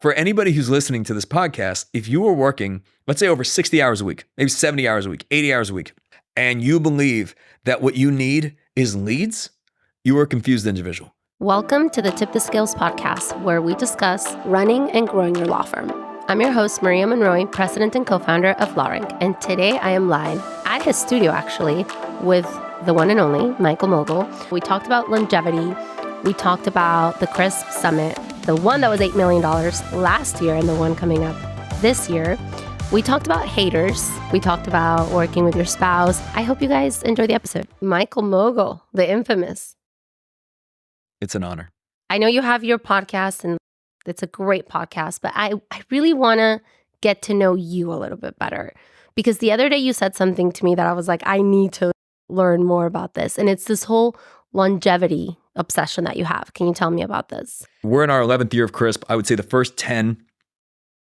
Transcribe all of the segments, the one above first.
For anybody who's listening to this podcast, if you were working, let's say over 60 hours a week, maybe 70 hours a week, 80 hours a week, and you believe that what you need is leads, you are a confused individual. Welcome to the Tip the Scales podcast, where we discuss running and growing your law firm. I'm your host, Maria Monroy, president and co-founder of LawRank, and today I am live at his studio, actually, with the one and only Michael Mogill. We talked about longevity. We talked about the CRISP Summit, the one that was $8 million last year and the one coming up this year. We talked about haters. We talked about working with your spouse. I hope you guys enjoy the episode. Michael Mogill, the infamous. It's an honor. I know you have your podcast and it's a great podcast, but I really want to get to know you a little bit better, because the other day you said something to me that I was like, I need to learn more about this. And it's this whole longevity obsession that you have. Can you tell me about this? We're in our 11th year of CRISP. I would say the first 10,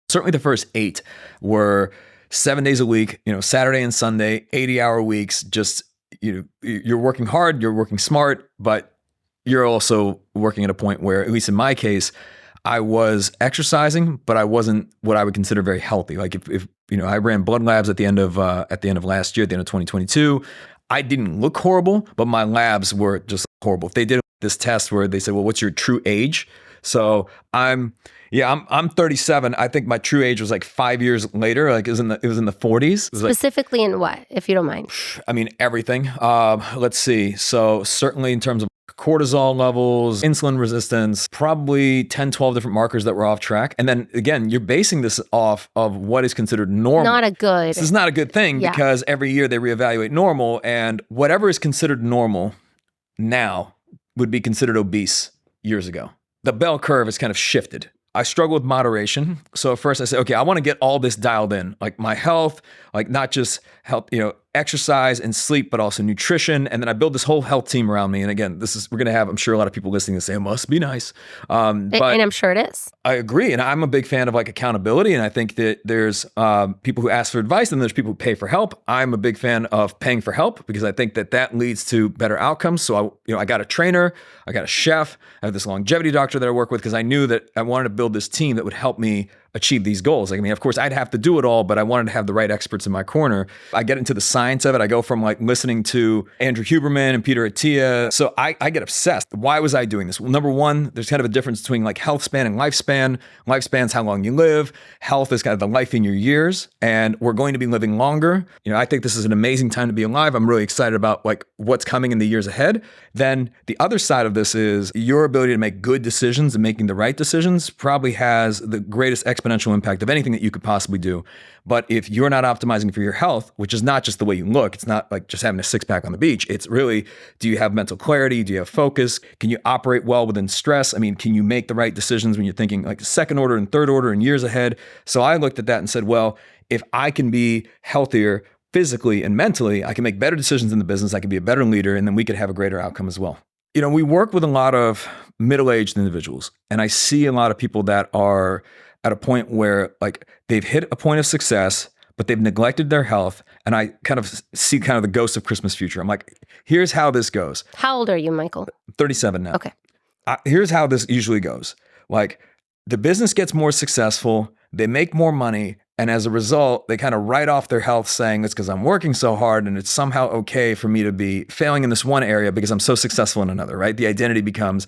certainly the first 8 were 7 days a week, Saturday and Sunday, 80-hour weeks. Just, you're working hard, you're working smart, but you're also working at a point where, at least in my case, I was exercising, but I wasn't what I would consider very healthy. Like if I ran blood labs at the end of last year, at the end of 2022. I didn't look horrible, but my labs were just horrible. They did this test where they said, well, what's your true age? So I'm 37. I think my true age was like 5 years later. Like it was in the 40s. Specifically in what, if you don't mind? I mean, everything. Let's see. So certainly in terms of cortisol levels, insulin resistance, probably 10, 12 different markers that were off track. And then again, you're basing this off of what is considered normal. This is not a good thing because every year they reevaluate normal, and whatever is considered normal now would be considered obese years ago. The bell curve has kind of shifted. I struggle with moderation. So at first I said, okay, I want to get all this dialed in, like my health, like not just health, exercise and sleep, but also nutrition. And then I build this whole health team around me. And again, we're going to have, I'm sure, a lot of people listening to say, it must be nice. And I'm sure it is. I agree. And I'm a big fan of like accountability. And I think that there's people who ask for advice and there's people who pay for help. I'm a big fan of paying for help because I think that leads to better outcomes. So I got a trainer, I got a chef, I have this longevity doctor that I work with because I knew that I wanted to build this team that would help me achieve these goals. Like, I mean, of course, I'd have to do it all, but I wanted to have the right experts in my corner. I get into the science of it. I go from like listening to Andrew Huberman and Peter Attia. So I get obsessed. Why was I doing this? Well, number one, there's kind of a difference between like health span and lifespan. Lifespan's how long you live. Health is kind of the life in your years, and we're going to be living longer. I think this is an amazing time to be alive. I'm really excited about like what's coming in the years ahead. Then the other side of this is your ability to make good decisions and making the right decisions probably has the greatest exponential impact of anything that you could possibly do. But if you're not optimizing for your health, which is not just the way you look, it's not like just having a six pack on the beach. It's really, do you have mental clarity? Do you have focus? Can you operate well within stress? I mean, can you make the right decisions when you're thinking like second order and third order and years ahead? So I looked at that and said, well, if I can be healthier physically and mentally, I can make better decisions in the business. I can be a better leader, and then we could have a greater outcome as well. We work with a lot of middle-aged individuals, and I see a lot of people that are at a point where like they've hit a point of success, but they've neglected their health. And I kind of see kind of the ghost of Christmas future. I'm like, here's how this goes. How old are you, Michael? 37 now. Okay. Here's how this usually goes. Like the business gets more successful, they make more money, and as a result, they kind of write off their health saying it's because I'm working so hard and it's somehow okay for me to be failing in this one area because I'm so successful in another, right? The identity becomes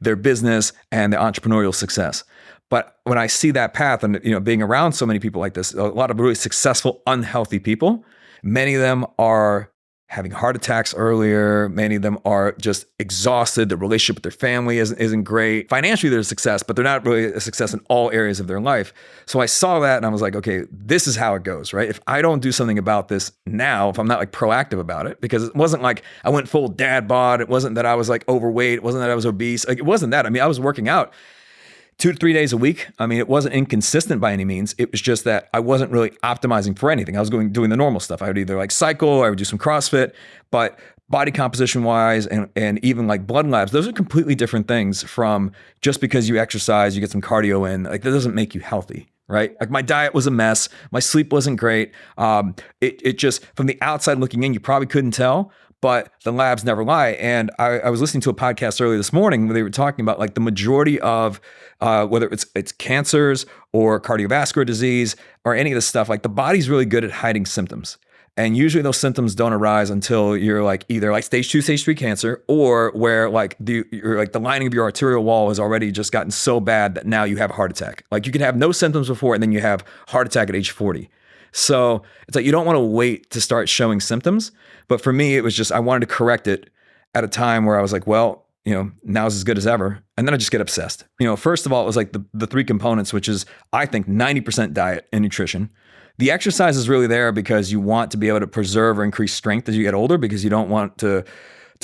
their business and their entrepreneurial success. But when I see that path and being around so many people like this, a lot of really successful, unhealthy people, many of them are having heart attacks earlier. Many of them are just exhausted. The relationship with their family isn't great. Financially, they're a success, but they're not really a success in all areas of their life. So I saw that and I was like, okay, this is how it goes, right? If I don't do something about this now, if I'm not like proactive about it, because it wasn't like I went full dad bod. It wasn't that I was like overweight. It wasn't that I was obese. Like it wasn't that. I mean, I was working out 2 to 3 days a week. I mean, it wasn't inconsistent by any means. It was just that I wasn't really optimizing for anything. I was doing the normal stuff. I would either like cycle, or I would do some CrossFit, but body composition wise and even like blood labs, those are completely different things from just because you exercise, you get some cardio in, like that doesn't make you healthy. Right? Like my diet was a mess. My sleep wasn't great. It just, from the outside looking in, you probably couldn't tell, but the labs never lie. And I was listening to a podcast earlier this morning where they were talking about like the majority of whether it's cancers or cardiovascular disease or any of this stuff, like the body's really good at hiding symptoms. And usually those symptoms don't arise until you're like either like stage 2, stage 3 cancer, or where like the lining of your arterial wall has already just gotten so bad that now you have a heart attack. Like you can have no symptoms before and then you have heart attack at age 40. So it's like you don't want to wait to start showing symptoms. But for me, it was just I wanted to correct it at a time where I was like, well, now's as good as ever. And then I just get obsessed. First of all, it was like the 3 components, which is I think 90% diet and nutrition. The exercise is really there because you want to be able to preserve or increase strength as you get older, because you don't want to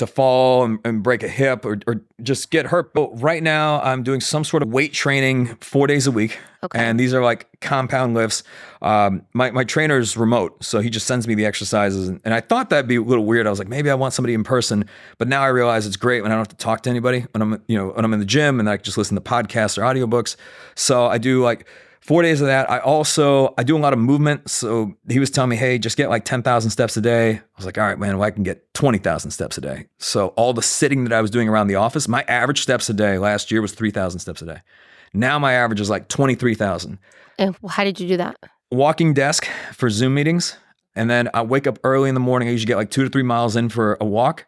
fall and break a hip or just get hurt. But right now I'm doing some sort of weight training 4 days a week. Okay. And these are like compound lifts. My trainer's remote, so he just sends me the exercises. And I thought that'd be a little weird. I was like, maybe I want somebody in person, but now I realize it's great when I don't have to talk to anybody when I'm in the gym and I just listen to podcasts or audiobooks. So I do like 4 days of that. I do a lot of movement. So he was telling me, hey, just get like 10,000 steps a day. I was like, all right, man, well, I can get 20,000 steps a day. So all the sitting that I was doing around the office, my average steps a day last year was 3,000 steps a day. Now my average is like 23,000. And how did you do that? Walking desk for Zoom meetings. And then I wake up early in the morning. I usually get like 2 to 3 miles in for a walk.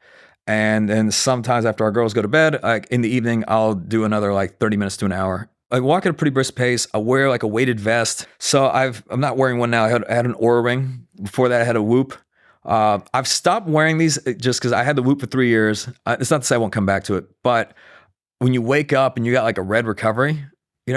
And then sometimes after our girls go to bed, like in the evening, I'll do another like 30 minutes to an hour. I walk at a pretty brisk pace. I wear like a weighted vest. So I'm not wearing one now. I had an Oura ring. Before that, I had a Whoop. I've stopped wearing these just because I had the Whoop for 3 years. It's not to say I won't come back to it, but when you wake up and you got like a red recovery,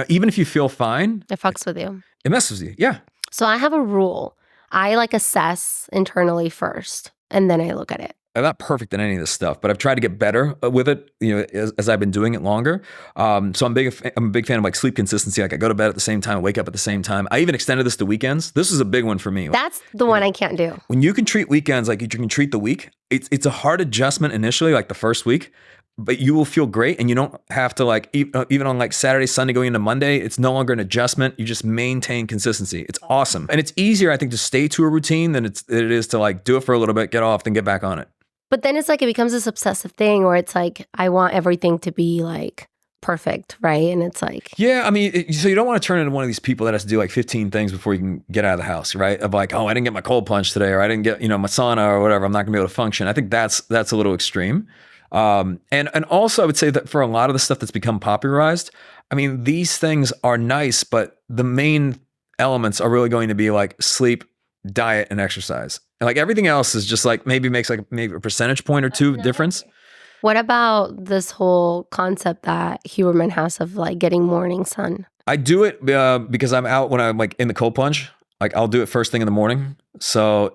even if you feel fine, it fucks with you. It messes with you. Yeah. So I have a rule. I like assess internally first, and then I look at it. I'm not perfect at any of this stuff, but I've tried to get better with it, as I've been doing it longer. So I'm a big fan of like sleep consistency. Like I go to bed at the same time, wake up at the same time. I even extended this to weekends. This is a big one for me. That's the one I can't do. When you can treat weekends like you can treat the week, it's a hard adjustment initially, like the first week, but you will feel great. And you don't have to like, even on like Saturday, Sunday going into Monday, it's no longer an adjustment. You just maintain consistency. It's awesome. And it's easier, I think, to stay to a routine than it is to like do it for a little bit, get off, then get back on it. But then it's like it becomes this obsessive thing where it's like, I want everything to be like perfect, right? And it's like... Yeah, I mean, so you don't want to turn into one of these people that has to do like 15 things before you can get out of the house, right? Of like, oh, I didn't get my cold plunge today, or I didn't get, my sauna or whatever. I'm not gonna be able to function. I think that's a little extreme. And also I would say that for a lot of the stuff that's become popularized, I mean, these things are nice, but the main elements are really going to be like sleep, diet, and exercise. And like everything else is just like maybe makes like maybe a percentage point or two difference. What about this whole concept that Huberman has of like getting morning sun? I do it because I'm out when I'm like in the cold plunge. Like I'll do it first thing in the morning. So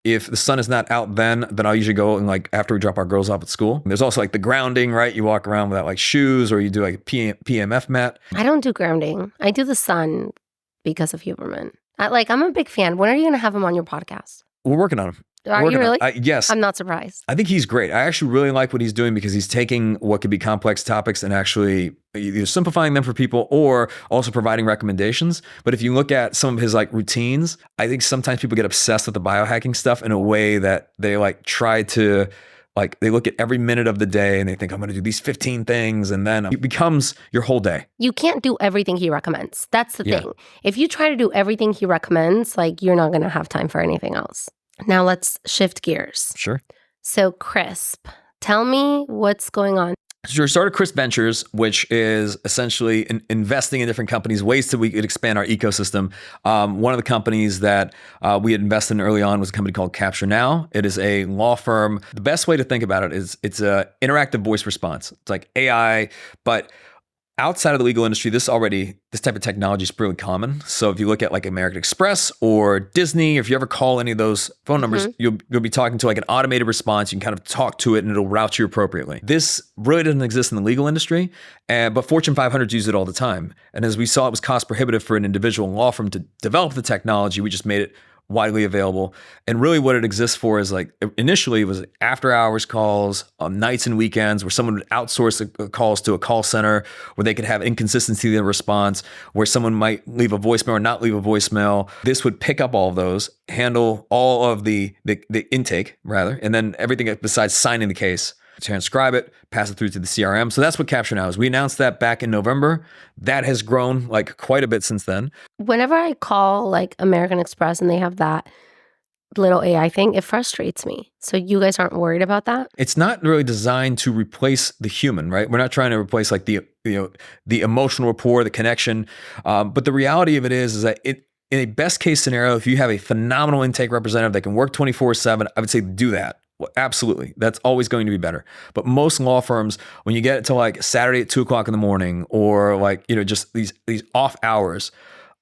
if the sun is not out then I'll usually go and like after we drop our girls off at school. There's also like the grounding, right? You walk around without like shoes, or you do like a PMF mat. I don't do grounding. I do the sun because of Huberman. I'm a big fan. When are you going to have him on your podcast? We're working on him. Are you really? Yes. I'm not surprised. I think he's great. I actually really like what he's doing because he's taking what could be complex topics and actually either simplifying them for people or also providing recommendations. But if you look at some of his like routines, I think sometimes people get obsessed with the biohacking stuff in a way that they like try to like, they look at every minute of the day and they think, I'm going to do these 15 things. And then it becomes your whole day. You can't do everything he recommends. That's the thing. If you try to do everything he recommends, like you're not going to have time for anything else. Now let's shift gears. Sure. So Crisp, tell me what's going on. So we started Crisp Ventures, which is essentially investing in different companies, ways that we could expand our ecosystem. One of the companies that we had invested in early on was a company called Capture Now. It is a law firm. The best way to think about it is it's a interactive voice response. It's like AI, but outside of the legal industry, this type of technology is really common. So if you look at like American Express or Disney, if you ever call any of those phone numbers, you'll be talking to like an automated response. You can kind of talk to it and it'll route you appropriately. This really doesn't exist in the legal industry, but Fortune 500s use it all the time. And as we saw, it was cost prohibitive for an individual law firm to develop the technology. We just made it widely available. And really what it exists for is like, initially it was after hours calls, nights and weekends, where someone would outsource the calls to a call center where they could have inconsistency in the response, where someone might leave a voicemail or not leave a voicemail. This would pick up all of those, handle all of the intake rather, and then everything besides signing the case, transcribe it, pass it through to the CRM. So that's what Capture Now is. We announced that back in November. That has grown like quite a bit since then. Whenever I call like American Express and they have that little AI thing, it frustrates me. So you guys aren't worried about that? It's not really designed to replace the human, right? We're not trying to replace like the emotional rapport, the connection. But the reality of it is that in a best case scenario, if you have a phenomenal intake representative that can work 24/7, I would say do that. Well, absolutely. That's always going to be better. But most law firms, when you get it to like Saturday at 2:00 in the morning, or like, just these off hours,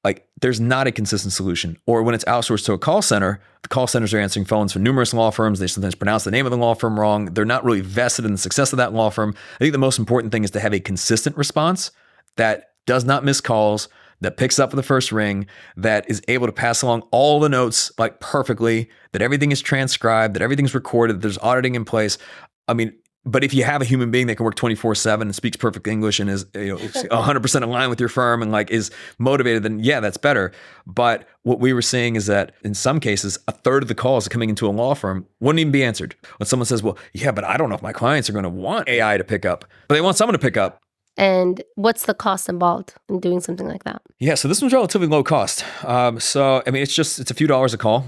like there's not a consistent solution. Or when it's outsourced to a call center, the call centers are answering phones for numerous law firms. They sometimes pronounce the name of the law firm wrong. They're not really vested in the success of that law firm. I think the most important thing is to have a consistent response that does not miss calls, that picks up for the first ring, that is able to pass along all the notes like perfectly, that everything is transcribed, that everything's recorded, that there's auditing in place. I mean, but if you have a human being that can work 24/7 and speaks perfect English and is 100% aligned with your firm and like is motivated, then yeah, that's better. But what we were seeing is that in some cases, a third of the calls coming into a law firm wouldn't even be answered. When someone says, well, yeah, but I don't know if my clients are going to want AI to pick up, but they want someone to pick up. And what's the cost involved in doing something like that? Yeah, so this one's relatively low cost. So I mean, it's a few dollars a call.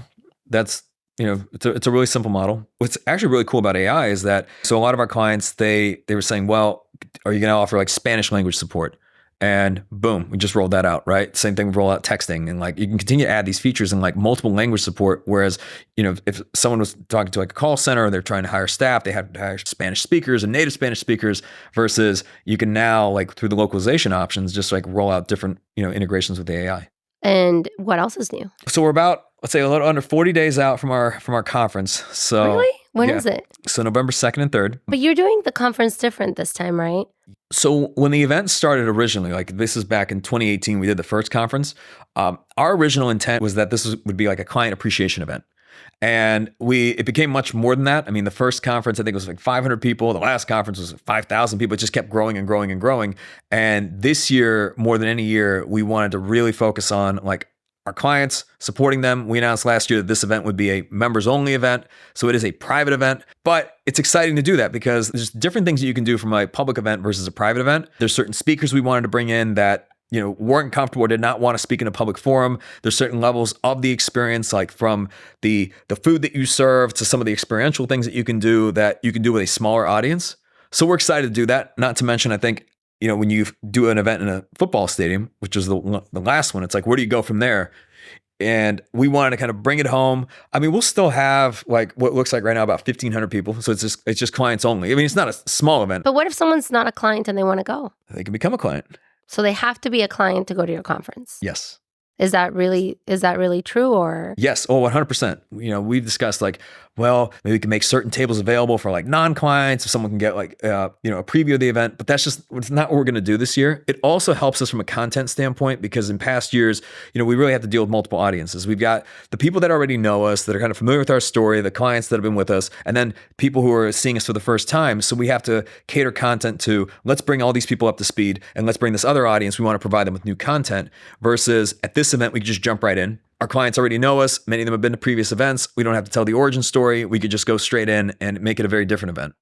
That's it's a really simple model. What's actually really cool about AI is that so a lot of our clients they were saying, well, are you going to offer like Spanish language support? And boom, we just rolled that out, right? Same thing, we roll out texting, and like you can continue to add these features and like multiple language support. Whereas, if someone was talking to like a call center, they're trying to hire staff, they have to hire Spanish speakers and native Spanish speakers, versus you can now like through the localization options, just like roll out different, integrations with the AI. And what else is new? So we're about, let's say, a little under 40 days out from our conference. So really? When is it? So November 2nd and 3rd. But you're doing the conference different this time, right? So when the event started originally, like this is back in 2018, we did the first conference. Our original intent was that this would be like a client appreciation event. And it became much more than that. I mean, the first conference, I think, was like 500 people. The last conference was 5,000 people. It just kept growing and growing and growing. And this year, more than any year, we wanted to really focus on like our clients, supporting them. We announced last year that this event would be a members only event. So it is a private event, but it's exciting to do that because there's different things that you can do from a public event versus a private event. There's certain speakers we wanted to bring in that weren't comfortable or did not want to speak in a public forum. There's certain levels of the experience, like from the food that you serve to some of the experiential things that you can do with a smaller audience. So we're excited to do that. Not to mention, I think, when you do an event in a football stadium, which was the last one, it's like, where do you go from there? And we wanted to kind of bring it home. I mean, we'll still have like what looks like right now about 1,500 people. So it's just clients only. I mean, it's not a small event. But what if someone's not a client and they want to go? They can become a client. So they have to be a client to go to your conference? Yes. Is that really true, or? Yes. Oh, 100%. We've discussed like, well, maybe we can make certain tables available for like non-clients if someone can get like, a preview of the event, but it's not what we're going to do this year. It also helps us from a content standpoint because in past years, we really have to deal with multiple audiences. We've got the people that already know us, that are kind of familiar with our story, the clients that have been with us, and then people who are seeing us for the first time. So we have to cater content to, let's bring all these people up to speed and let's bring this other audience. We want to provide them with new content versus at this event, we can just jump right in. Our clients already know us. Many of them have been to previous events. We don't have to tell the origin story. We could just go straight in and make it a very different event.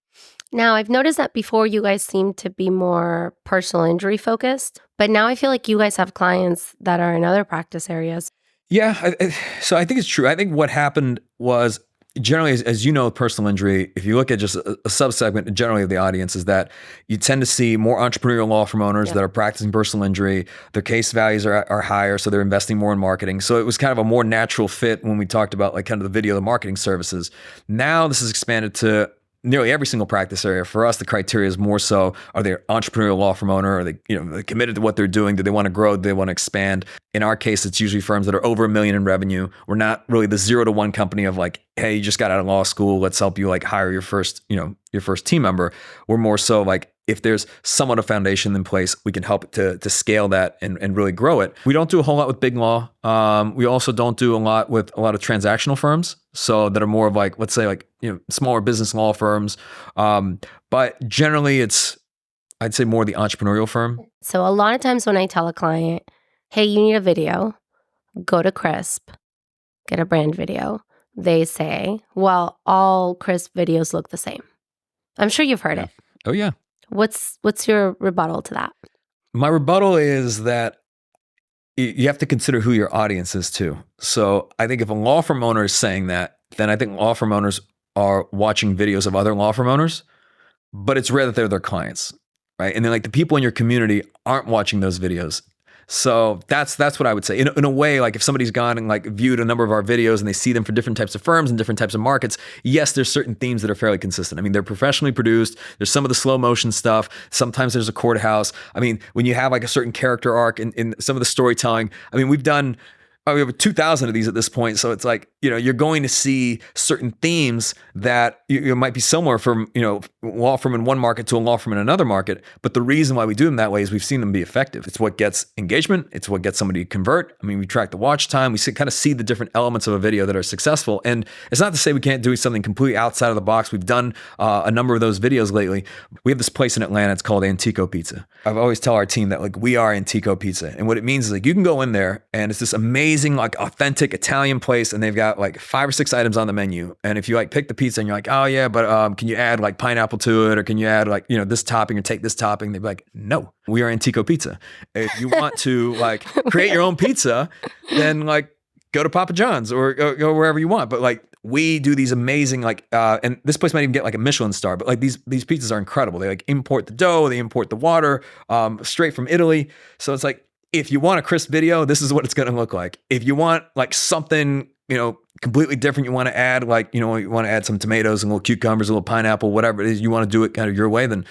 Now, I've noticed that before you guys seemed to be more personal injury focused, but now I feel like you guys have clients that are in other practice areas. Yeah, so I think it's true. I think what happened was generally, as you know, personal injury, if you look at just a subsegment generally of the audience, is that you tend to see more entrepreneurial law firm owners that are practicing personal injury. Their case values are higher, so they're investing more in marketing. So it was kind of a more natural fit when we talked about like kind of the video, the marketing services. Now this is expanded to nearly every single practice area. For us, the criteria is more so, are they an entrepreneurial law firm owner? Are they, they're committed to what they're doing? Do they want to grow? Do they want to expand? In our case, it's usually firms that are over $1 million in revenue. We're not really the 0 to 1 company of like, hey, you just got out of law school. Let's help you like hire your first team member. We're more so like, if there's somewhat of foundation in place, we can help to scale that and really grow it. We don't do a whole lot with big law. We also don't do a lot with a lot of transactional firms. So that are more of like, let's say like, smaller business law firms. But generally I'd say more the entrepreneurial firm. So a lot of times when I tell a client, hey, you need a video, go to Crisp, get a brand video. They say, well, all Crisp videos look the same. I'm sure you've heard it. Oh, yeah. What's your rebuttal to that? My rebuttal is that you have to consider who your audience is too. So I think if a law firm owner is saying that, then I think law firm owners are watching videos of other law firm owners, but it's rare that they're their clients, right? And then like the people in your community aren't watching those videos. So that's what I would say. In a way, like if somebody's gone and like viewed a number of our videos and they see them for different types of firms and different types of markets, yes, there's certain themes that are fairly consistent. I mean, they're professionally produced. There's some of the slow motion stuff. Sometimes there's a courthouse. I mean, when you have like a certain character arc in some of the storytelling, I mean, we have 2,000 of these at this point. So it's like, you're going to see certain themes that you might be similar from, law firm in one market to a law firm in another market. But the reason why we do them that way is we've seen them be effective. It's what gets engagement. It's what gets somebody to convert. I mean, we track the watch time. We kind of see the different elements of a video that are successful. And it's not to say we can't do something completely outside of the box. We've done a number of those videos lately. We have this place in Atlanta. It's called Antico Pizza. I've always tell our team that like we are Antico Pizza. And what it means is like you can go in there and it's this amazing, like authentic Italian place. And they've got like 5 or 6 items on the menu. And if you like pick the pizza and you're like, oh yeah, but can you add like pineapple to it? Or can you add like, this topping or take this topping? They'd be like, no, we are Antico Pizza. If you want to like create your own pizza, then like go to Papa John's or go wherever you want. But like we do these amazing like, and this place might even get like a Michelin star, but like these pizzas are incredible. They like import the dough, they import the water straight from Italy. So it's like, if you want a crisp video, this is what it's going to look like. If you want like something, completely different, you want to add like, you want to add some tomatoes and little cucumbers, a little pineapple, whatever it is, you want to do it kind of your way, then,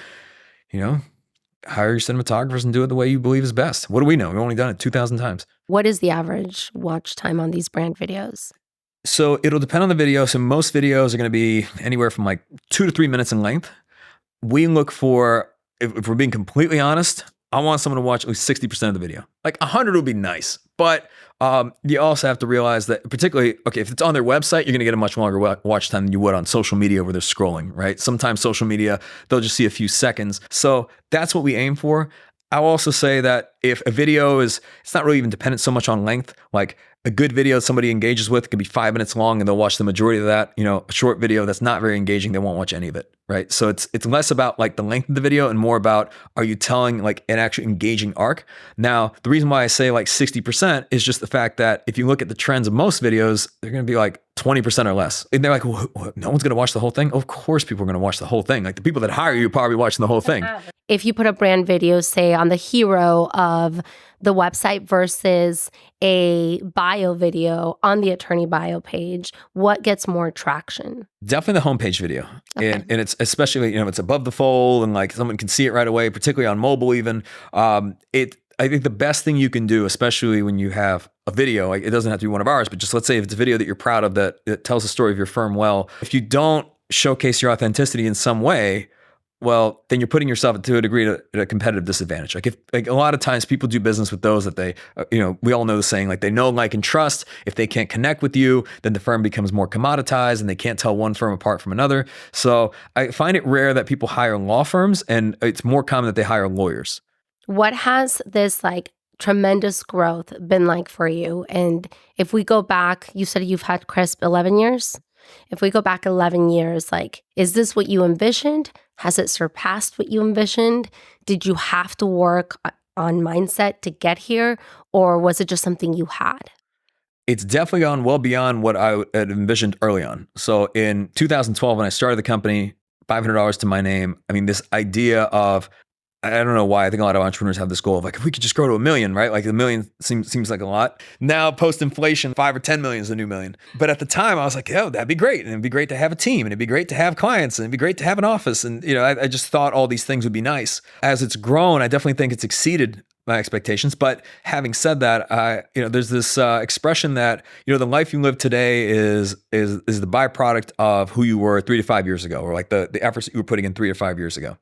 hire your cinematographers and do it the way you believe is best. What do we know? We've only done it 2,000 times. What is the average watch time on these brand videos? So it'll depend on the video. So most videos are going to be anywhere from like 2 to 3 minutes in length. We look for, if we're being completely honest, I want someone to watch at least 60% of the video. Like 100 would be nice, but you also have to realize that particularly, okay, if it's on their website, you're going to get a much longer watch time than you would on social media where they're scrolling, right? Sometimes social media, they'll just see a few seconds. So that's what we aim for. I'll also say that if a video it's not really even dependent so much on length, like a good video somebody engages with could be 5 minutes long and they'll watch the majority of that. A short video that's not very engaging, they won't watch any of it, right? So it's less about like the length of the video and more about, are you telling like an actually engaging arc? Now, the reason why I say like 60% is just the fact that if you look at the trends of most videos, they're going to be like 20% or less. And they're like, well, no one's going to watch the whole thing? Of course people are going to watch the whole thing. Like the people that hire you are probably watching the whole thing. If you put a brand video, say on the hero of the website versus a bio video on the attorney bio page, what gets more traction? Definitely the homepage video. Okay. And it's especially, it's above the fold and like someone can see it right away, particularly on mobile even. I think the best thing you can do, especially when you have a video, like it doesn't have to be one of ours, but just let's say if it's a video that you're proud of that tells the story of your firm well, if you don't showcase your authenticity in some way, well, then you're putting yourself to a degree at a competitive disadvantage. Like a lot of times people do business with those that they, we all know the saying, like they know, like, and trust. If they can't connect with you, then the firm becomes more commoditized and they can't tell one firm apart from another. So I find it rare that people hire law firms, and it's more common that they hire lawyers. What has this like tremendous growth been like for you? And if we go back, you said you've had Crisp 11 years. If we go back 11 years, like, is this what you envisioned? Has it surpassed what you envisioned? Did you have to work on mindset to get here? Or was it just something you had? It's definitely gone well beyond what I had envisioned early on. So in 2012, when I started the company, $500 to my name, I mean, this idea of, I don't know why, I think a lot of entrepreneurs have this goal of like, if we could just grow to 1 million, right? Like 1 million seems like a lot. Now, post-inflation, 5 or 10 million is the new million. But at the time, I was like, oh, that'd be great. And it'd be great to have a team. And it'd be great to have clients. And it'd be great to have an office. And, I just thought all these things would be nice. As it's grown, I definitely think it's exceeded my expectations. But having said that, there's this expression that the life you live today is the byproduct of who you were 3 to 5 years ago, or like the efforts that you were putting in 3 to 5 years ago.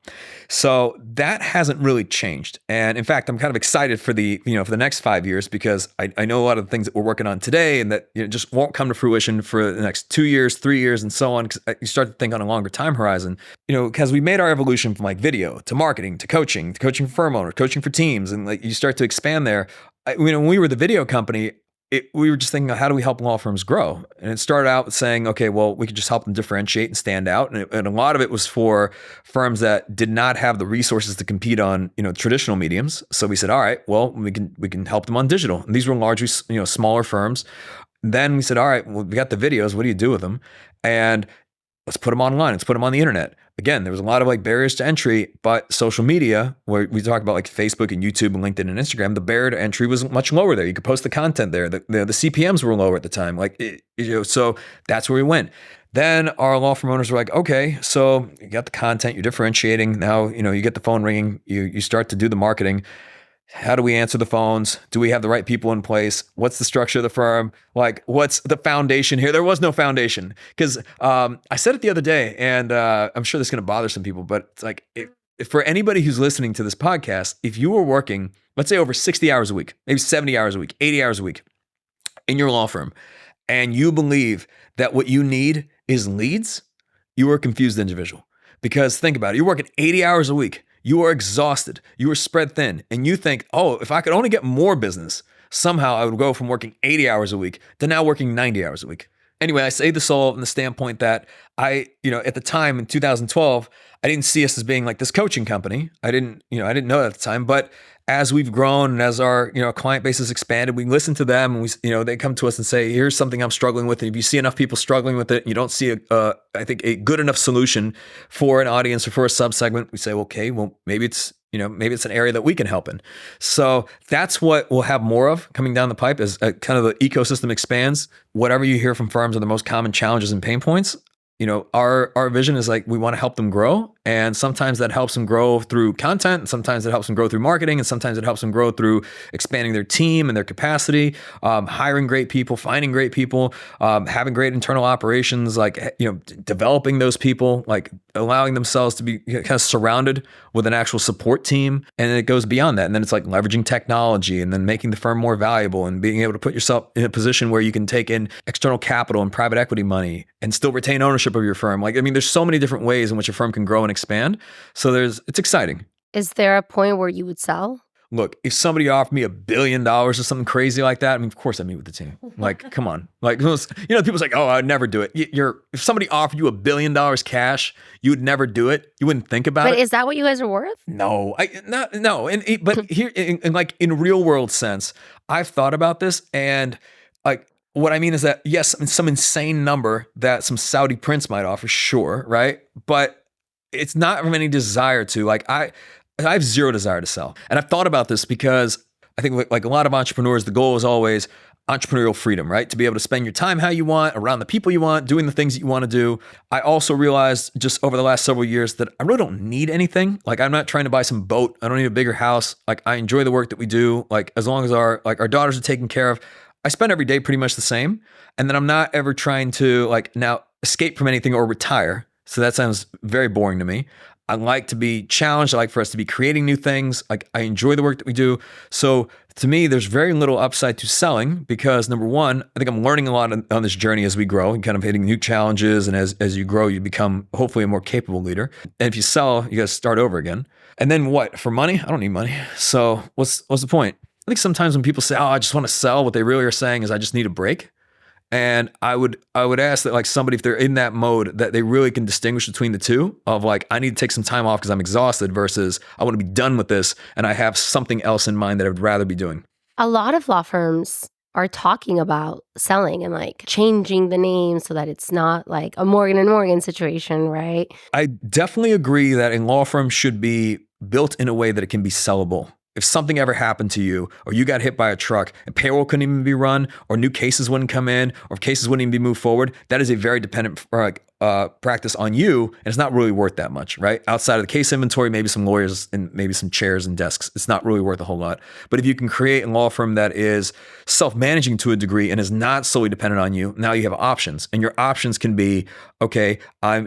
So that hasn't really changed. And in fact, I'm kind of excited for the next 5 years, because I know a lot of the things that we're working on today and that just won't come to fruition for the next 2 years, 3 years, and so on. Because you start to think on a longer time horizon. Because we made our evolution from like video to marketing to coaching for firm owners, coaching for teams, and like you start to expand there. When we were the video company, we were just thinking, how do we help law firms grow? And it started out with saying, okay, well, we could just help them differentiate and stand out. And a lot of it was for firms that did not have the resources to compete on traditional mediums. So we said, all right, well, we can help them on digital. And these were largely smaller firms. Then we said, all right, well, we got the videos. What do you do with them? And let's put them online. Let's put them on the internet. Again, there was a lot of like barriers to entry, but social media, where we talk about like Facebook and YouTube and LinkedIn and Instagram, the barrier to entry was much lower there. You could post the content there. The CPMs were lower at the time. So that's where we went. Then our law firm owners were like, okay, so you got the content, you're differentiating. Now, you get the phone ringing, you start to do the marketing. How do we answer the phones? Do we have the right people in place? What's the structure of the firm? Like, what's the foundation here? There was no foundation, because I said it the other day, and I'm sure this is going to bother some people, but it's like, if for anybody who's listening to this podcast, if you were working, let's say over 60 hours a week, maybe 70 hours a week, 80 hours a week in your law firm, and you believe that what you need is leads, you are a confused individual. Because think about it, you're working 80 hours a week. You are exhausted. You are spread thin. And you think, oh, if I could only get more business, somehow I would go from working 80 hours a week to now working 90 hours a week. Anyway, I say this all from the standpoint that at the time in 2012, I didn't see us as being like this coaching company. I didn't know that at the time, but as we've grown and as our client base has expanded, we listen to them, and they come to us and say, here's something I'm struggling with. And if you see enough people struggling with it, you don't see I think a good enough solution for an audience or for a subsegment, we say, okay, well, maybe it's an area that we can help in. So that's what we'll have more of coming down the pipe as kind of the ecosystem expands. Whatever you hear from firms are the most common challenges and pain points. Our vision is like, we want to help them grow. And sometimes that helps them grow through content. And sometimes it helps them grow through marketing. And sometimes it helps them grow through expanding their team and their capacity, hiring great people, finding great people, having great internal operations, developing those people, like allowing themselves to be kind of surrounded with an actual support team. And it goes beyond that. And then it's like leveraging technology and then making the firm more valuable and being able to put yourself in a position where you can take in external capital and private equity money and still retain ownership of your firm. There's so many different ways in which a firm can grow and expand. So it's exciting. Is there a point where you would sell? Look, if somebody offered me $1 billion or something crazy like that, of course I'd meet with the team. Like, come on. People say, oh, I'd never do it. If somebody offered you $1 billion cash, you would never do it. You wouldn't think about it. But is that what you guys are worth? No, no. But here, in real world sense, I've thought about this, and what I mean is that, yes, some insane number that some Saudi prince might offer, sure, right? But it's not from any desire to. I have zero desire to sell. And I've thought about this because I think like a lot of entrepreneurs, the goal is always entrepreneurial freedom, right? To be able to spend your time how you want, around the people you want, doing the things that you want to do. I also realized just over the last several years that I really don't need anything. I'm not trying to buy some boat. I don't need a bigger house. I enjoy the work that we do. As long as our daughters are taken care of, I spend every day pretty much the same. And then I'm not ever trying to now escape from anything or retire. So that sounds very boring to me. I like to be challenged. I like for us to be creating new things. I enjoy the work that we do. So to me, there's very little upside to selling because number one, I think I'm learning a lot on this journey as we grow and kind of hitting new challenges. And as you grow, you become hopefully a more capable leader. And if you sell, you got to start over again. And then what? For money? I don't need money. So what's the point? I think sometimes when people say, oh, I just want to sell, what they really are saying is I just need a break. And I would ask that somebody, if they're in that mode, that they really can distinguish between the two of I need to take some time off because I'm exhausted versus I want to be done with this and I have something else in mind that I would rather be doing. A lot of law firms are talking about selling and changing the name so that it's not like a Morgan & Morgan situation, right? I definitely agree that a law firm should be built in a way that it can be sellable. If something ever happened to you or you got hit by a truck and payroll couldn't even be run or new cases wouldn't come in or if cases wouldn't even be moved forward, that is a very dependent practice on you, and it's not really worth that much, right? Outside of the case inventory, maybe some lawyers and maybe some chairs and desks. It's not really worth a whole lot. But if you can create a law firm that is self-managing to a degree and is not solely dependent on you, now you have options. And your options can be, okay, I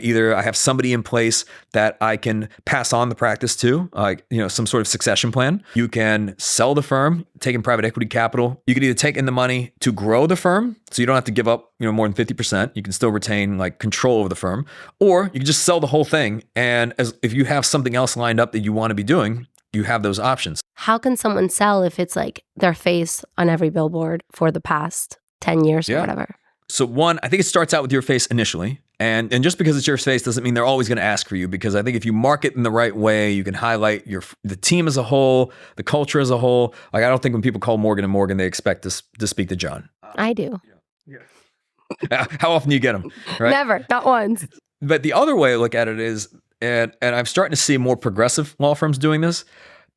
have somebody in place that I can pass on the practice to, like, some sort of succession plan. You can sell the firm, take in private equity capital. You can either take in the money to grow the firm, so you don't have to give up, more than 50%. You can still retain like control over the firm, or you can just sell the whole thing. And if you have something else lined up that you want to be doing, you have those options. How can someone sell if it's like their face on every billboard for the past 10 years or whatever? So one, I think it starts out with your face initially. And just because it's your face doesn't mean they're always going to ask for you, because I think if you market in the right way, you can highlight the team as a whole, the culture as a whole. Like, I don't think when people call Morgan & Morgan, they expect to speak to John. I do. How often do you get them? Right? Never, not once. But the other way I look at it is, and I'm starting to see more progressive law firms doing this,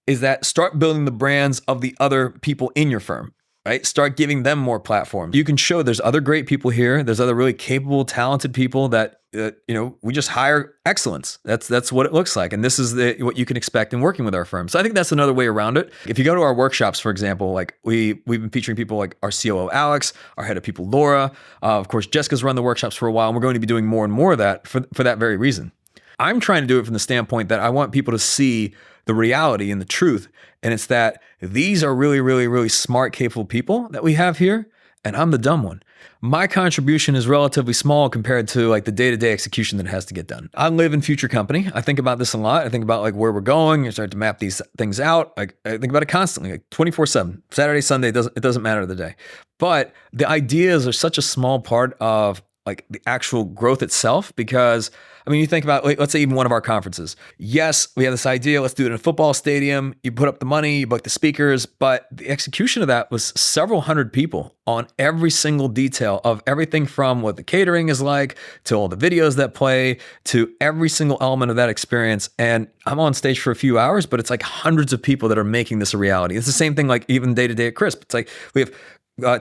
is that start building the brands of the other people in your firm. Right? Start giving them more platforms. You can show there's other great people here. There's other really capable, talented people that, we just hire excellence. That's what it looks like. And this is what you can expect in working with our firm. So I think that's another way around it. If you go to our workshops, for example, like we've been featuring people like our COO, Alex, our head of people, Laura. Of course, Jessica's run the workshops for a while, and we're going to be doing more and more of that for that very reason. I'm trying to do it from the standpoint that I want people to see the reality and the truth. And it's that these are really, really, really smart, capable people that we have here, and I'm the dumb one. My contribution is relatively small compared to like the day-to-day execution that has to get done. I live in future company. I think about this a lot. I think about like where we're going. I start to map these things out. Like, I think about it constantly, like 24/7, Saturday, Sunday, it doesn't matter the day. But the ideas are such a small part of like the actual growth itself, because you think about, let's say even one of our conferences. Yes, we have this idea, let's do it in a football stadium. You put up the money, you book the speakers, but the execution of that was several hundred people on every single detail of everything from what the catering is like, to all the videos that play, to every single element of that experience. And I'm on stage for a few hours, but it's like hundreds of people that are making this a reality. It's the same thing like even day to day at Crisp. It's like we have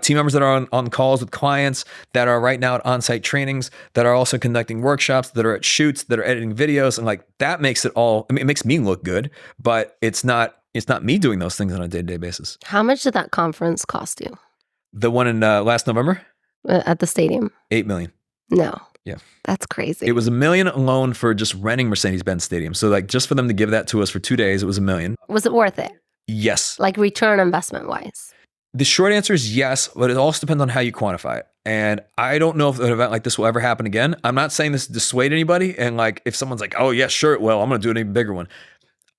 team members that are on calls with clients, that are right now at on-site trainings, that are also conducting workshops, that are at shoots, that are editing videos. And like that makes it all, it makes me look good, but it's not me doing those things on a day-to-day basis. How much did that conference cost you? The one in last November? At the stadium? $8 million. No. Yeah. That's crazy. It was $1 million alone for just renting Mercedes-Benz Stadium. So like just for them to give that to us for 2 days, it was $1 million. Was it worth it? Yes. Like return investment wise? The short answer is yes, but it also depends on how you quantify it. And I don't know if an event like this will ever happen again. I'm not saying this to dissuade anybody. And like, if someone's like, oh yeah, sure it will, I'm going to do an even bigger one.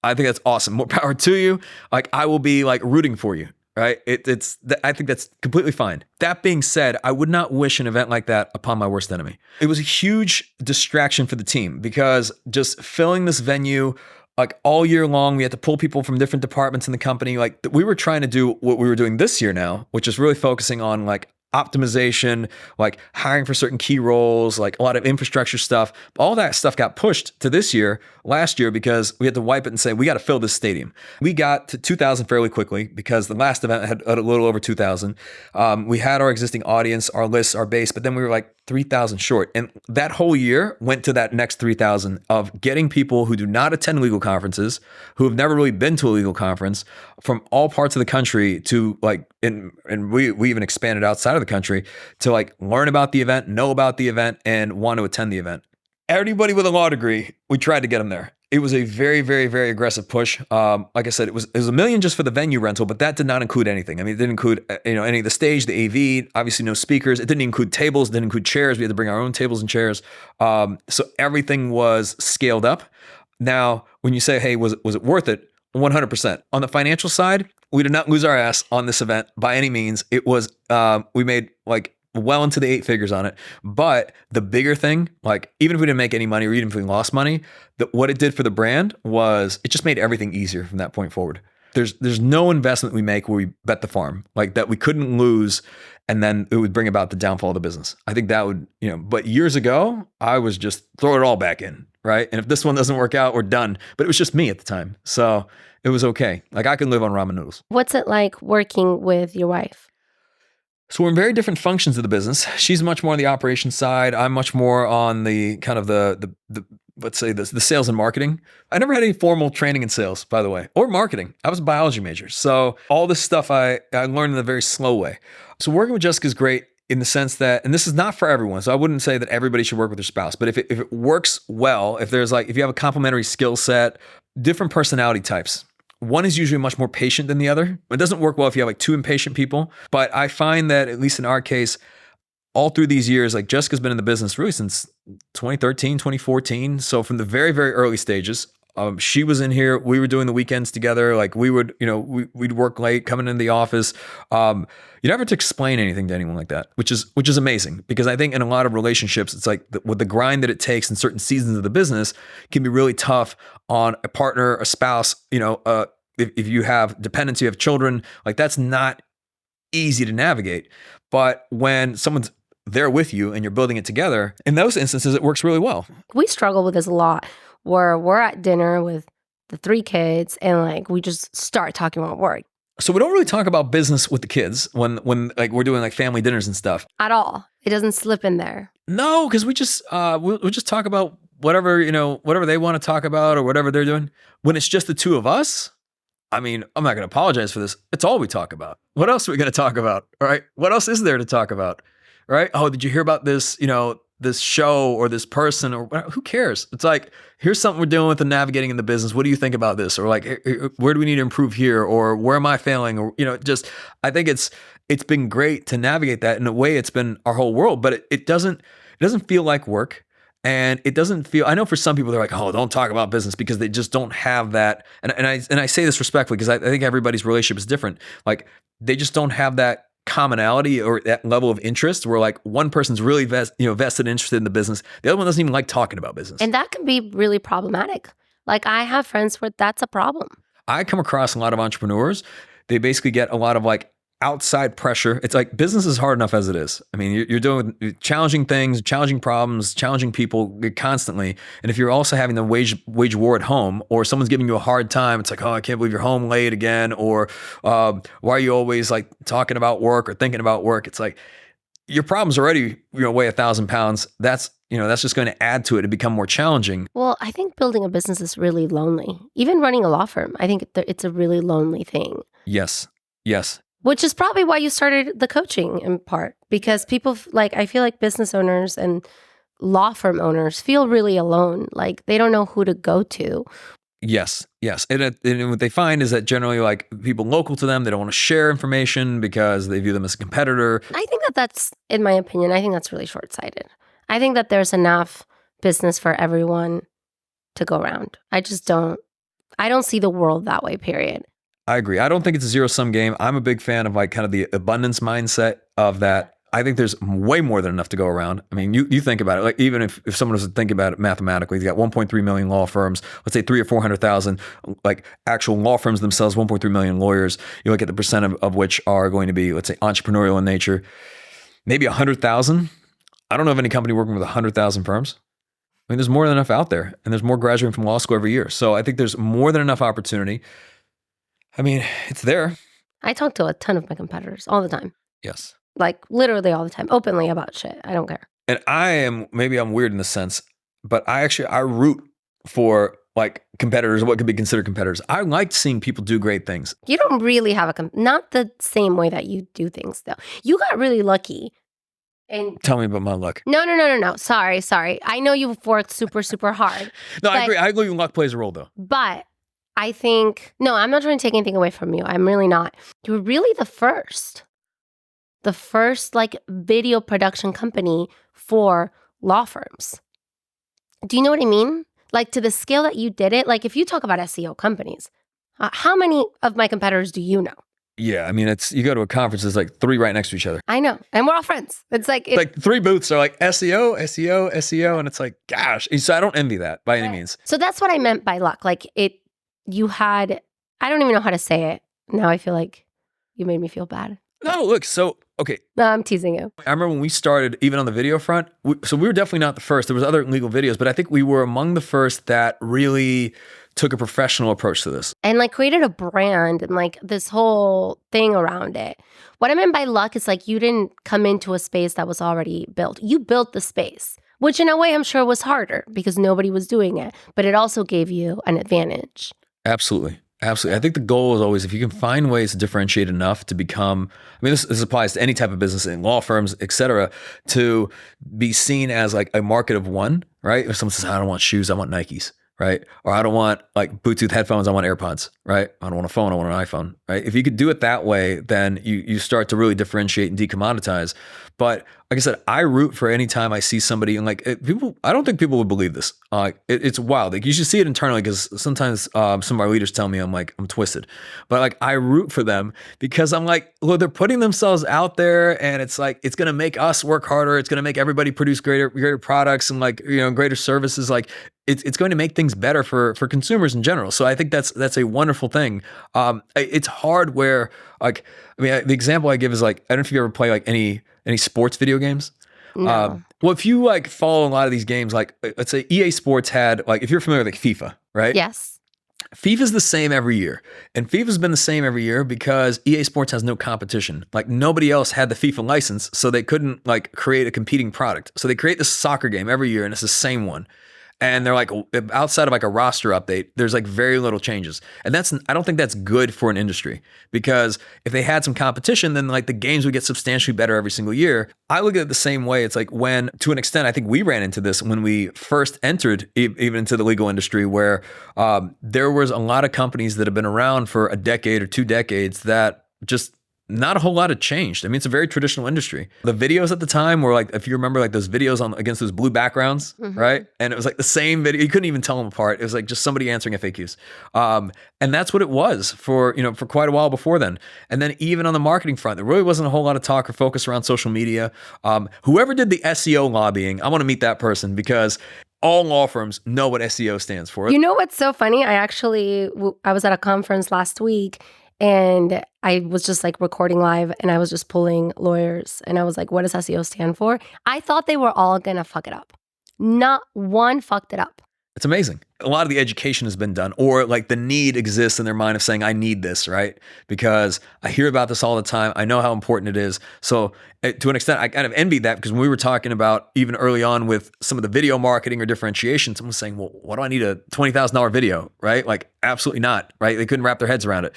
I think that's awesome. More power to you. Like, I will be like rooting for you, right? I think that's completely fine. That being said, I would not wish an event like that upon my worst enemy. It was a huge distraction for the team, because just filling this venue like all year long, we had to pull people from different departments in the company. Like, we were trying to do what we were doing this year now, which is really focusing on like optimization, like hiring for certain key roles, like a lot of infrastructure stuff. All that stuff got pushed to last year, because we had to wipe it and say, we got to fill this stadium. We got to 2,000 fairly quickly, because the last event had a little over 2,000. We had our existing audience, our lists, our base, but then we were like 3,000 short. And that whole year went to that next 3,000 of getting people who do not attend legal conferences, who have never really been to a legal conference, from all parts of the country to like, and we even expanded outside of the country to like learn about the event, know about the event, and want to attend the event. Everybody with a law degree, we tried to get them there. It was a very, very, very aggressive push. Like I said, it was $1 million just for the venue rental, but that did not include anything. I mean, it didn't include any of the stage, the AV, obviously no speakers. It didn't include tables, it didn't include chairs. We had to bring our own tables and chairs. So everything was scaled up. Now, when you say, hey, was it worth it? 100%. On the financial side, we did not lose our ass on this event by any means. It was, we made like well into the 8 figures on it. But the bigger thing, like even if we didn't make any money or even if we lost money, what it did for the brand was it just made everything easier from that point forward. There's no investment we make where we bet the farm, like that we couldn't lose, and then it would bring about the downfall of the business. I think that would, but years ago, I was just throw it all back in, right? And if this one doesn't work out, we're done. But it was just me at the time. So it was okay. Like I can live on ramen noodles. What's it like working with your wife? So we're in very different functions of the business. She's much more on the operations side. I'm much more on the kind of the let's say the sales and marketing. I never had any formal training in sales, by the way, or marketing. I was a biology major. So all this stuff I learned in a very slow way. So working with Jessica is great in the sense that, and this is not for everyone. So I wouldn't say that everybody should work with their spouse, but if it works well, if you have a complementary skill set, different personality types. One is usually much more patient than the other. It doesn't work well if you have like two impatient people, but I find that at least in our case, all through these years, like Jessica's been in the business really since 2013, 2014. So from the very, very early stages, she was in here. We were doing the weekends together. Like we would, we'd work late, coming into the office. You never have to explain anything to anyone like that, which is amazing, because I think in a lot of relationships, it's like with the grind that it takes in certain seasons of the business can be really tough on a partner, a spouse. If you have dependents, you have children, like that's not easy to navigate. But when someone's there with you and you're building it together, in those instances, it works really well. We struggle with this a lot, where we're at dinner with the 3 kids and like we just start talking about work. So we don't really talk about business with the kids when like we're doing like family dinners and stuff. At all. It doesn't slip in there. No, because we just we'll just talk about whatever they want to talk about or whatever they're doing. When it's just the two of us, I mean, I'm not going to apologize for this. It's all we talk about. What else are we going to talk about? All right. What else is there to talk about? Right? Oh, did you hear about this, this show or this person or whatever? Who cares? It's like, here's something we're dealing with and navigating in the business. What do you think about this? Or like, where do we need to improve here? Or where am I failing? Or, I think it's been great to navigate that. In a way, it's been our whole world, but it doesn't feel like work. And it doesn't feel, I know for some people, they're like, oh, don't talk about business, because they just don't have that. And I say this respectfully, because I think everybody's relationship is different. Like they just don't have that commonality or that level of interest where like one person's really vested and interested in the business. The other one doesn't even like talking about business. And that can be really problematic. Like I have friends where that's a problem. I come across a lot of entrepreneurs. They basically get a lot of like outside pressure. It's like business is hard enough as it is. I mean, you're doing challenging things, challenging problems, challenging people constantly. And if you're also having to wage war at home, or someone's giving you a hard time, it's like, oh, I can't believe you're home late again. Or why are you always like talking about work or thinking about work? It's like your problems already, weigh 1,000 pounds. That's just going to add to it and become more challenging. Well, I think building a business is really lonely. Even running a law firm, I think it's a really lonely thing. Yes. Which is probably why you started the coaching in part, because people I feel like business owners and law firm owners feel really alone. Like they don't know who to go to. Yes. And what they find is that generally like people local to them, they don't want to share information because they view them as a competitor. I think that's, in my opinion, I think that's really short-sighted. I think that there's enough business for everyone to go around. I don't see the world that way, period. I agree. I don't think it's a zero-sum game. I'm a big fan of like kind of the abundance mindset of that. I think there's way more than enough to go around. I mean, you think about it, like even if someone was to think about it mathematically, you got 1.3 million law firms, let's say 300,000 or 400,000 like actual law firms themselves, 1.3 million lawyers. You look at the percent of which are going to be, let's say, entrepreneurial in nature, maybe 100,000. I don't know of any company working with 100,000 firms. I mean, there's more than enough out there, and there's more graduating from law school every year. So I think there's more than enough opportunity. I mean, it's there. I talk to a ton of my competitors all the time. Yes. Like literally all the time, openly about shit. I don't care. And maybe I'm weird in this sense, but I root for like competitors, what could be considered competitors. I like seeing people do great things. You don't really have not the same way that you do things though. You got really lucky. And tell me about my luck. No. Sorry. I know you've worked super, super hard. No, I agree. I agree luck plays a role though. But I think, no, I'm not trying to take anything away from you. I'm really not. You're really the first like video production company for law firms. Do you know what I mean? Like to the scale that you did it, like if you talk about SEO companies, how many of my competitors do you know? Yeah, I mean, you go to a conference, there's like 3 right next to each other. I know, and we're all friends. It's like 3 booths are like SEO, and it's like, gosh. So I don't envy that by any means. So that's what I meant by luck. Like you had, I don't even know how to say it. Now I feel like you made me feel bad. No, look, so, okay. No, I'm teasing you. I remember when we started, even on the video front, we were definitely not the first. There was other legal videos, but I think we were among the first that really took a professional approach to this. And like created a brand and like this whole thing around it. What I meant by luck is like you didn't come into a space that was already built. You built the space, which in a way I'm sure was harder because nobody was doing it, but it also gave you an advantage. Absolutely. Absolutely. I think the goal is always, if you can find ways to differentiate enough to become, I mean, this applies to any type of business in law firms, et cetera, to be seen as like a market of one, right? If someone says, I don't want shoes, I want Nikes, right? Or I don't want like Bluetooth headphones, I want AirPods, right? I don't want a phone, I want an iPhone, right? If you could do it that way, then you start to really differentiate and decommoditize. But like I said, I root for any time I see somebody and people, I don't think people would believe this. It's wild. Like you should see it internally because sometimes some of our leaders tell me I'm twisted, but like I root for them because I'm like, look, they're putting themselves out there and it's like, it's going to make us work harder. It's going to make everybody produce greater products and greater services. Like it's going to make things better for consumers in general. So I think that's a wonderful thing. It's hard where the example I give is like, I don't know if you ever play like any sports video games. No. Well, if you like follow a lot of these games, like let's say EA Sports had if you're familiar with like FIFA, right? Yes. FIFA's the same every year. And FIFA's been the same every year because EA Sports has no competition. Like nobody else had the FIFA license, so they couldn't like create a competing product. So they create this soccer game every year and it's the same one. And they're like, outside of like a roster update, there's like very little changes. And I don't think that's good for an industry because if they had some competition, then like the games would get substantially better every single year. I look at it the same way. It's like when, to an extent, I think we ran into this when we first entered even into the legal industry where there was a lot of companies that have been around for a decade or 2 decades that just not a whole lot had changed. I mean, it's a very traditional industry. The videos at the time were like, if you remember like those videos against those blue backgrounds, right? And it was like the same video. You couldn't even tell them apart. It was like just somebody answering FAQs. And that's what it was for quite a while before then. And then even on the marketing front, there really wasn't a whole lot of talk or focus around social media. Whoever did the SEO lobbying, I want to meet that person because all law firms know what SEO stands for. You know what's so funny? I was at a conference last week and I was just like recording live and I was just pulling lawyers and I was like, what does SEO stand for? I thought they were all going to fuck it up. Not one fucked it up. It's amazing. A lot of the education has been done, or like the need exists in their mind of saying, I need this, right? Because I hear about this all the time. I know how important it is. So to an extent, I kind of envied that because when we were talking about even early on with some of the video marketing or differentiation, someone was saying, well, what do I need a $20,000 video, right? Like absolutely not, right? They couldn't wrap their heads around it.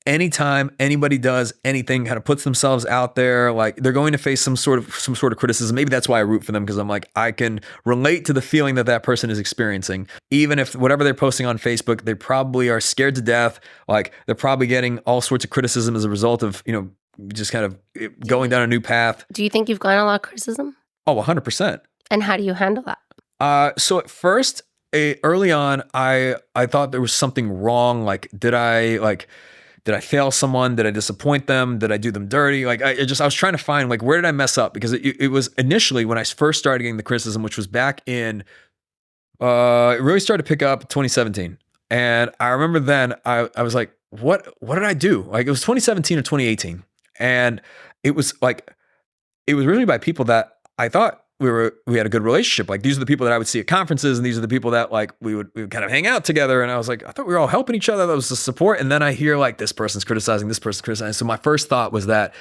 Anytime anybody does anything, kind of puts themselves out there, like they're going to face some sort of criticism. Maybe that's why I root for them because I'm like, I can relate to the feeling that person is experiencing. Even if whatever they're posting on Facebook, they probably are scared to death. Like they're probably getting all sorts of criticism as a result of, just kind of going down a new path. Do you think you've gotten a lot of criticism? Oh, 100%. And how do you handle that? So at first, early on, I thought there was something wrong. Like, did I fail someone? Did I disappoint them? Did I do them dirty? Like I was trying to find like, where did I mess up? Because it was initially when I first started getting the criticism, which was back in, it really started to pick up 2017. And I remember then I was like, what did I do? Like it was 2017 or 2018. And it was really by people that I thought we had a good relationship. Like these are the people that I would see at conferences and these are the people that like we would kind of hang out together. And I was like, I thought we were all helping each other. That was the support. And then I hear like this person's criticizing, this person's criticizing. So my first thought was that,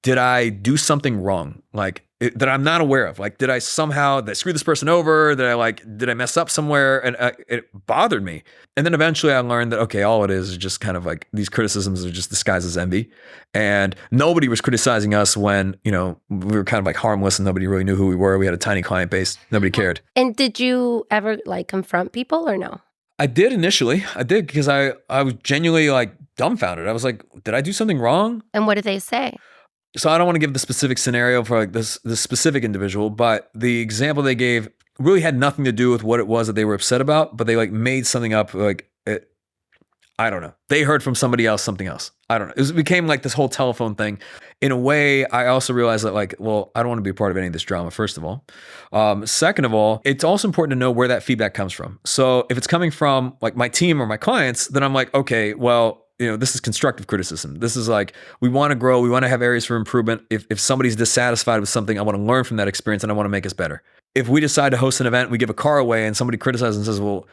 did I do something wrong? Like that I'm not aware of? Like, did I screw this person over? Did I mess up somewhere? And it bothered me. And then eventually I learned that, okay, all it is just kind of like these criticisms are just disguised as envy. And nobody was criticizing us when, we were kind of like harmless and nobody really knew who we were. We had a tiny client base. Nobody cared. And did you ever like confront people or no? I did initially. I did because I was genuinely like dumbfounded. I was like, did I do something wrong? And what did they say? So I don't want to give the specific scenario for like this specific individual, but the example they gave really had nothing to do with what it was that they were upset about, but they like made something up like it, I don't know. They heard from somebody else something else. I don't know. It became like this whole telephone thing. In a way, I also realized that like, well, I don't want to be a part of any of this drama, first of all. Second of all, it's also important to know where that feedback comes from. So if it's coming from like my team or my clients, then I'm like, okay, well, this is constructive criticism. This is like, we want to grow. We want to have areas for improvement. If somebody's dissatisfied with something, I want to learn from that experience and I want to make us better. If we decide to host an event, we give a car away and somebody criticizes and says, well,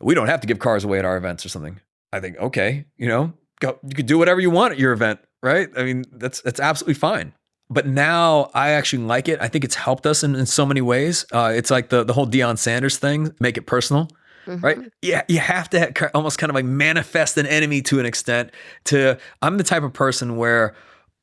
we don't have to give cars away at our events or something. I think, okay, go, you could do whatever you want at your event, right? I mean, that's absolutely fine. But now I actually like it. I think it's helped us in so many ways. It's like the whole Deion Sanders thing, make it personal. Right? Yeah, you have to almost kind of like manifest an enemy to an extent. I'm the type of person where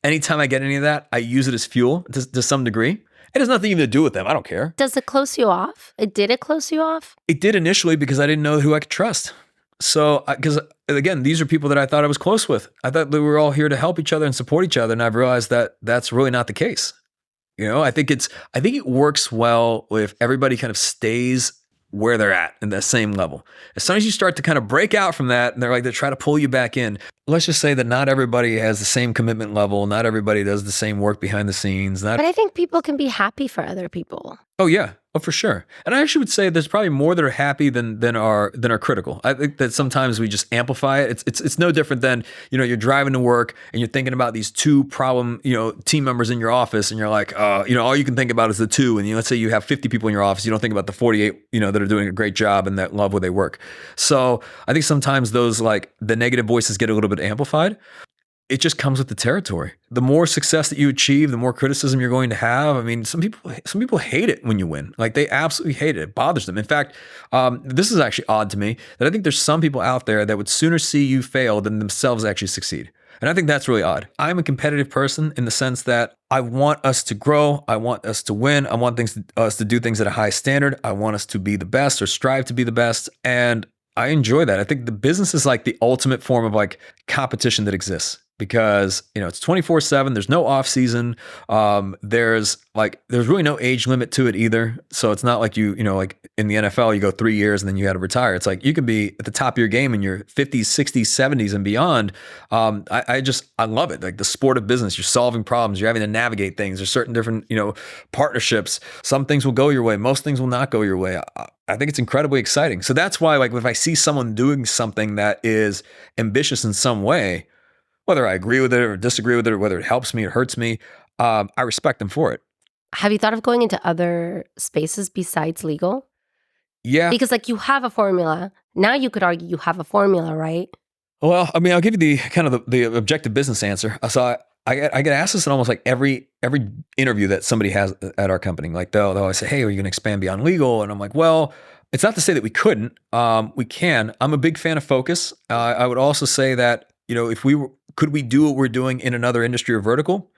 anytime I get any of that, I use it as fuel to some degree. It has nothing even to do with them. I don't care. Does it close you off? Did it close you off? It did initially because I didn't know who I could trust. So, because again, these are people that I thought I was close with. I thought that we were all here to help each other and support each other. And I've realized that that's really not the case. I think it works well if everybody kind of stays where they're at in that same level. As soon as you start to kind of break out from that, and they try to pull you back in. Let's just say that not everybody has the same commitment level. Not everybody does the same work behind the scenes. But I think people can be happy for other people. Oh yeah. Oh, for sure. And I actually would say there's probably more that are happy than are critical. I think that sometimes we just amplify it. It's no different than, you're driving to work and you're thinking about these two problem, team members in your office, and you're like, all you can think about is the two. And let's say you have 50 people in your office, you don't think about the 48, that are doing a great job and that love where they work. So I think sometimes those, like, the negative voices get a little bit amplified. It just comes with the territory. The more success that you achieve, the more criticism you're going to have. I mean, some people hate it when you win. Like, they absolutely hate it. It bothers them. In fact, this is actually odd to me that I think there's some people out there that would sooner see you fail than themselves actually succeed. And I think that's really odd. I'm a competitive person in the sense that I want us to grow. I want us to win. I want us to do things at a high standard. I want us to be the best or strive to be the best. And I enjoy that. I think the business is like the ultimate form of like competition that exists. Because, it's 24/7. There's no off season. There's really no age limit to it either. So it's not like like in the NFL, you go 3 years and then you got to retire. It's like you can be at the top of your game in your 50s, 60s, 70s and beyond. I love it. Like the sport of business, you're solving problems. You're having to navigate things. There's certain different, partnerships. Some things will go your way. Most things will not go your way. I think it's incredibly exciting. So that's why, like, if I see someone doing something that is ambitious in some way, whether I agree with it or disagree with it, or whether it helps me or hurts me, I respect them for it. Have you thought of going into other spaces besides legal? Yeah. Because you have a formula. Now you could argue you have a formula, right? Well, I mean, I'll give you the kind of the objective business answer. So I get asked this in almost like every interview that somebody has at our company. Like they'll always say, hey, are you going to expand beyond legal? And I'm like, well, it's not to say that we couldn't. We can. I'm a big fan of focus. I would also say that, could we do what we're doing in another industry or vertical?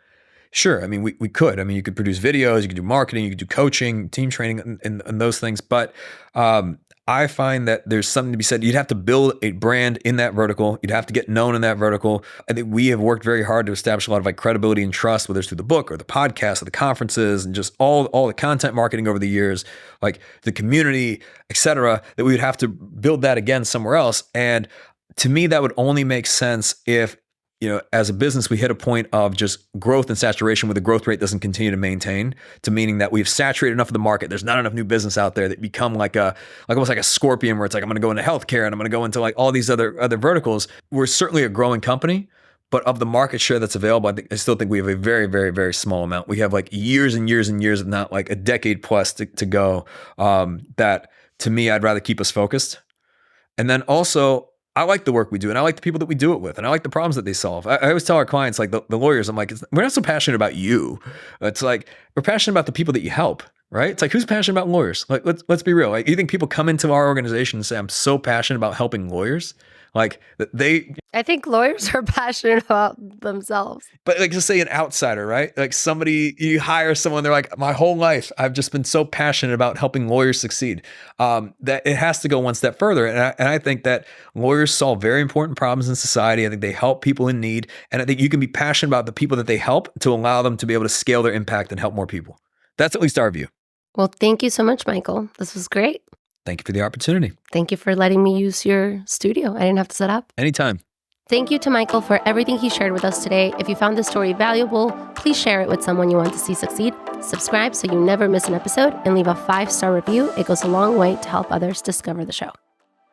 Sure. I mean, we could. I mean, you could produce videos, you could do marketing, you could do coaching, team training, and those things. But I find that there's something to be said. You'd have to build a brand in that vertical. You'd have to get known in that vertical. I think we have worked very hard to establish a lot of credibility and trust, whether it's through the book or the podcast or the conferences and just all the content marketing over the years, like the community, et cetera, that we would have to build that again somewhere else. And to me, that would only make sense if, as a business, we hit a point of just growth and saturation where the growth rate doesn't continue to maintain, to meaning that we've saturated enough of the market. There's not enough new business out there that become almost like a scorpion where it's like, I'm going to go into healthcare and I'm going to go into like all these other verticals. We're certainly a growing company, but of the market share that's available, I still think we have a very, very, very small amount. We have like years and years and years, if not like a decade plus to go. That to me, I'd rather keep us focused. And then also, I like the work we do, and I like the people that we do it with, and I like the problems that they solve. I always tell our clients, like the lawyers, I'm like, we're not so passionate about you. It's like, we're passionate about the people that you help, right? It's like, who's passionate about lawyers? Like, let's be real. Like, you think people come into our organization and say, I'm so passionate about helping lawyers? Like I think lawyers are passionate about themselves. But like, just say an outsider, right? Like you hire someone, they're like, my whole life, I've just been so passionate about helping lawyers succeed. That it has to go one step further. And I think that lawyers solve very important problems in society. I think they help people in need. And I think you can be passionate about the people that they help to allow them to be able to scale their impact and help more people. That's at least our view. Well, thank you so much, Michael. This was great. Thank you for the opportunity. Thank you for letting me use your studio. I didn't have to set up. Anytime. Thank you to Michael for everything he shared with us today. If you found this story valuable, please share it with someone you want to see succeed. Subscribe so you never miss an episode and leave a 5-star review. It goes a long way to help others discover the show.